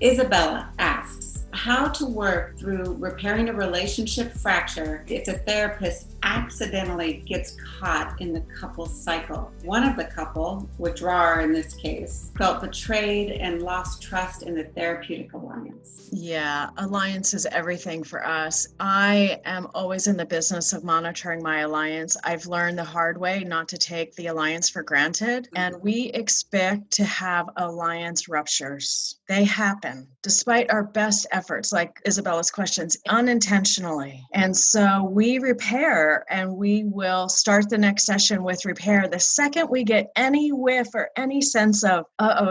Isabella asks, how to work through repairing a relationship fracture if the therapist accidentally gets caught in the couple cycle. One of the couple, withdrawal in this case, felt betrayed and lost trust in the therapeutic alliance. Yeah, alliance is everything for us. I am always in the business of monitoring my alliance. I've learned the hard way not to take the alliance for granted, and we expect to have alliance ruptures. They happen despite our best efforts, like Isabella's questions, unintentionally. And so we repair, and we will start the next session with repair. The second we get any whiff or any sense of,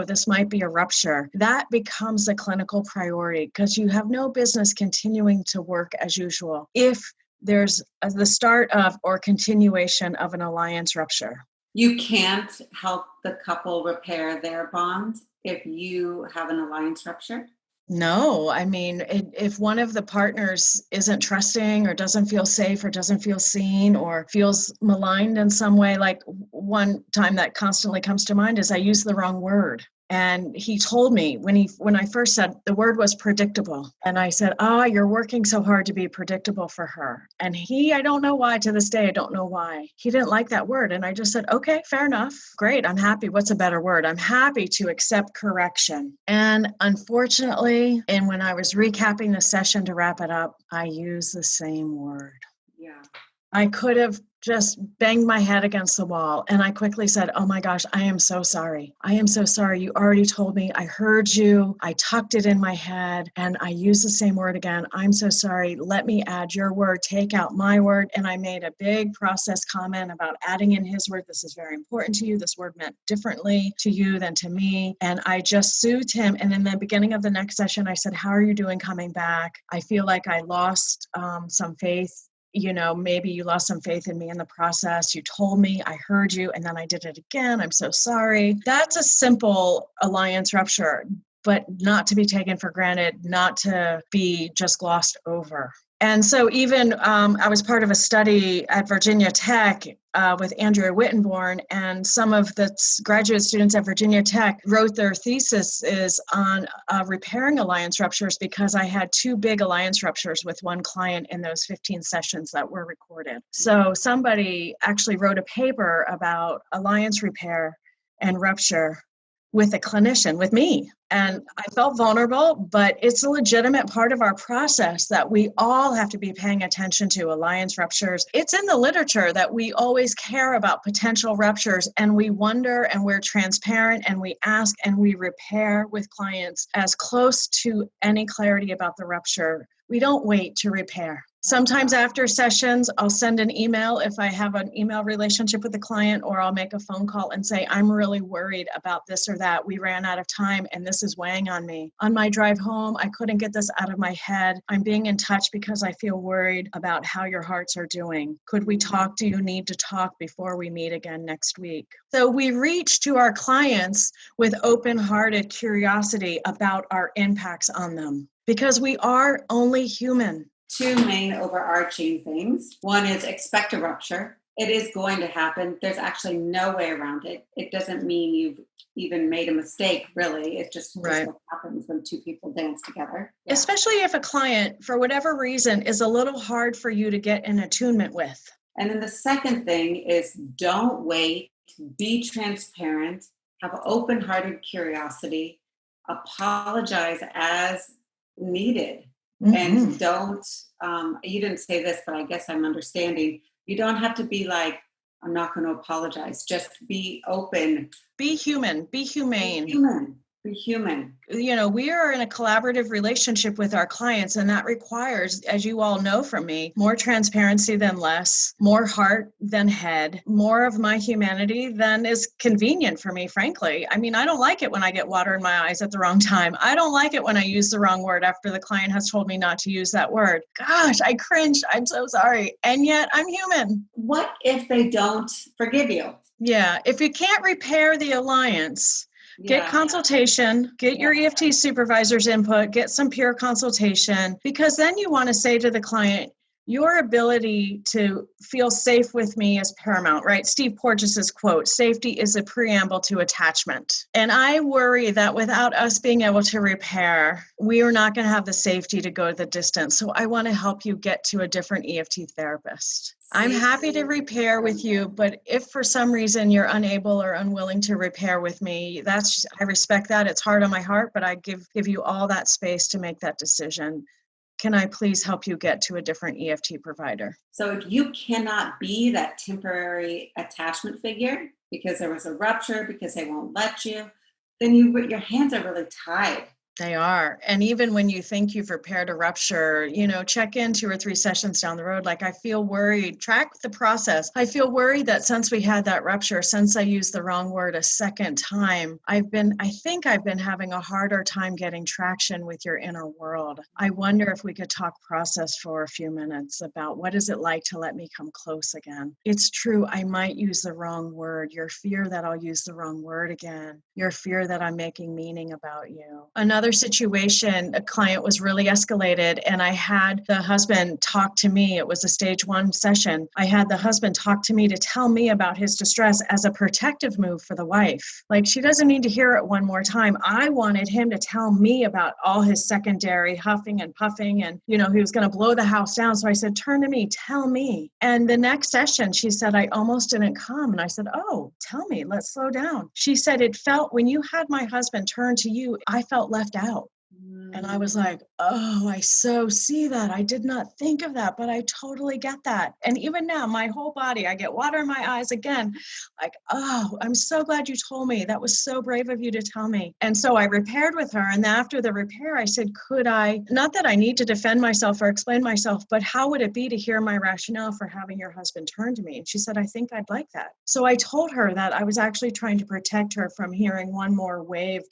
this might be a rupture, that becomes a clinical priority, because you have no business continuing to work as usual if there's the start of or continuation of an alliance rupture. You can't help the couple repair their bond if you have an alliance rupture? No, I mean, if one of the partners isn't trusting or doesn't feel safe or doesn't feel seen or feels maligned in some way, like one time that constantly comes to mind is I used the wrong word. And he told me when I first said the word was predictable. And I said, you're working so hard to be predictable for her. And I don't know why, to this day, I don't know why. He didn't like that word. And I just said, okay, fair enough. Great. I'm happy. What's a better word? I'm happy to accept correction. And unfortunately, and when I was recapping the session to wrap it up, I used the same word. Yeah. I could have just banged my head against the wall. And I quickly said, oh my gosh, I am so sorry. I am so sorry. You already told me. I heard you. I tucked it in my head and I used the same word again. I'm so sorry. Let me add your word, take out my word. And I made a big process comment about adding in his word. This is very important to you. This word meant differently to you than to me. And I just soothed him. And in the beginning of the next session, I said, how are you doing coming back? I feel like I lost some faith. Maybe you lost some faith in me in the process. You told me, I heard you, and then I did it again. I'm so sorry. That's a simple alliance rupture, but not to be taken for granted, not to be just glossed over. And so even I was part of a study at Virginia Tech with Andrea Wittenborn, and some of the graduate students at Virginia Tech wrote their theses on repairing alliance ruptures, because I had 2 big alliance ruptures with one client in those 15 sessions that were recorded. So somebody actually wrote a paper about alliance repair and rupture with a clinician, with me. And I felt vulnerable, but it's a legitimate part of our process that we all have to be paying attention to, alliance ruptures. It's in the literature that we always care about potential ruptures, and we wonder, and we're transparent, and we ask, and we repair with clients as close to any clarity about the rupture. We don't wait to repair. Sometimes after sessions, I'll send an email if I have an email relationship with the client, or I'll make a phone call and say, I'm really worried about this or that. We ran out of time and this is weighing on me. On my drive home, I couldn't get this out of my head. I'm being in touch because I feel worried about how your hearts are doing. Could we talk? Do you need to talk before we meet again next week? So we reach to our clients with open-hearted curiosity about our impacts on them, because we are only human. 2 main overarching things. One is expect a rupture. It is going to happen. There's actually no way around it. It doesn't mean you've even made a mistake, really. It's just what happens when 2 people dance together. Yeah. Especially if a client, for whatever reason, is a little hard for you to get in attunement with. And then the second thing is don't wait. Be transparent. Have open-hearted curiosity. Apologize as needed. Mm-hmm. And don't, you didn't say this, but I guess I'm understanding. You don't have to be like, I'm not going to apologize. Just be open. Be human. Be humane. Be human. Be human. We are in a collaborative relationship with our clients, and that requires, as you all know from me, more transparency than less, more heart than head, more of my humanity than is convenient for me, frankly. I mean, I don't like it when I get water in my eyes at the wrong time. I don't like it when I use the wrong word after the client has told me not to use that word. Gosh, I cringed. I'm so sorry. And yet I'm human. What if they don't forgive you? Yeah. If you can't repair the alliance, get consultation, get your EFT supervisor's input, get some peer consultation, because then you want to say to the client, Your ability to feel safe with me is paramount, right? Steve Porges's quote, safety is a preamble to attachment. And I worry that without us being able to repair, we are not going to have the safety to go the distance. So I want to help you get to a different EFT therapist. I'm happy to repair with you, but if for some reason you're unable or unwilling to repair with me, I respect that. It's hard on my heart, but I give you all that space to make that decision. Can I please help you get to a different EFT provider? So if you cannot be that temporary attachment figure because there was a rupture, because they won't let you, then your hands are really tied. They are. And even when you think you've repaired a rupture, check in 2 or 3 sessions down the road. Like, I feel worried, track the process. I feel worried that since we had that rupture, since I used the wrong word a second time, I think I've been having a harder time getting traction with your inner world. I wonder if we could talk process for a few minutes about what is it like to let me come close again. It's true, I might use the wrong word. Your fear that I'll use the wrong word again. Your fear that I'm making meaning about you. Another situation, a client was really escalated, and I had the husband talk to me. It was a stage 1 session. I had the husband talk to me to tell me about his distress as a protective move for the wife. Like, she doesn't need to hear it one more time. I wanted him to tell me about all his secondary huffing and puffing, and he was going to blow the house down. So I said, turn to me, tell me. And the next session, she said, I almost didn't come. And I said, oh, tell me, let's slow down. She said, it felt, when you had my husband turn to you, I felt left out. And I was like, oh, I so see that. I did not think of that, but I totally get that. And even now, my whole body, I get water in my eyes again. Like, oh, I'm so glad you told me. That was so brave of you to tell me. And so I repaired with her. And after the repair, I said, not that I need to defend myself or explain myself, but how would it be to hear my rationale for having your husband turn to me? And she said, I think I'd like that. So I told her that I was actually trying to protect her from hearing one more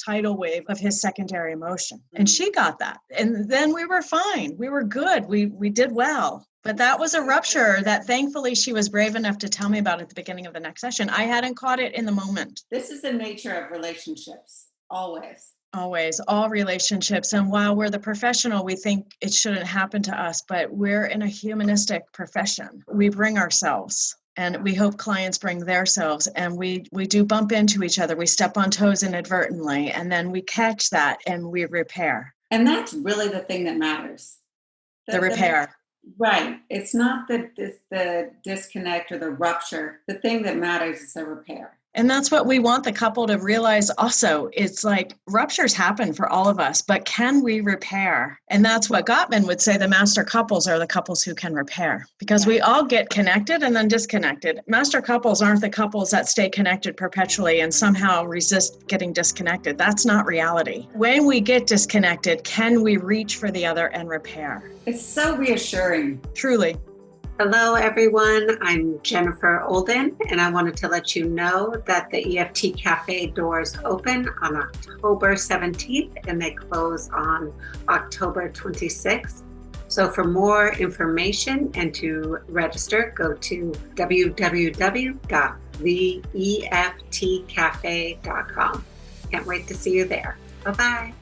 tidal wave of his secondary emotion. And she got that. And then we were fine. We were good. We did well. But that was a rupture that thankfully she was brave enough to tell me about at the beginning of the next session. I hadn't caught it in the moment. This is the nature of relationships, always. Always, all relationships. And while we're the professional, we think it shouldn't happen to us, but we're in a humanistic profession. We bring ourselves. And we hope clients bring their selves, and we do bump into each other. We step on toes inadvertently, and then we catch that and we repair. And that's really the thing that matters. The repair. Right. It's not the disconnect or the rupture. The thing that matters is the repair. And that's what we want the couple to realize also. It's like ruptures happen for all of us, but can we repair? And that's what Gottman would say, the master couples are the couples who can repair, because we all get connected and then disconnected. Master couples aren't the couples that stay connected perpetually and somehow resist getting disconnected. That's not reality. When we get disconnected, can we reach for the other and repair? It's so reassuring. Truly. Hello, everyone. I'm Jennifer Olden, and I wanted to let you know that the EFT Cafe doors open on October 17th and they close on October 26th. So for more information and to register, go to www.theeftcafe.com. Can't wait to see you there. Bye-bye.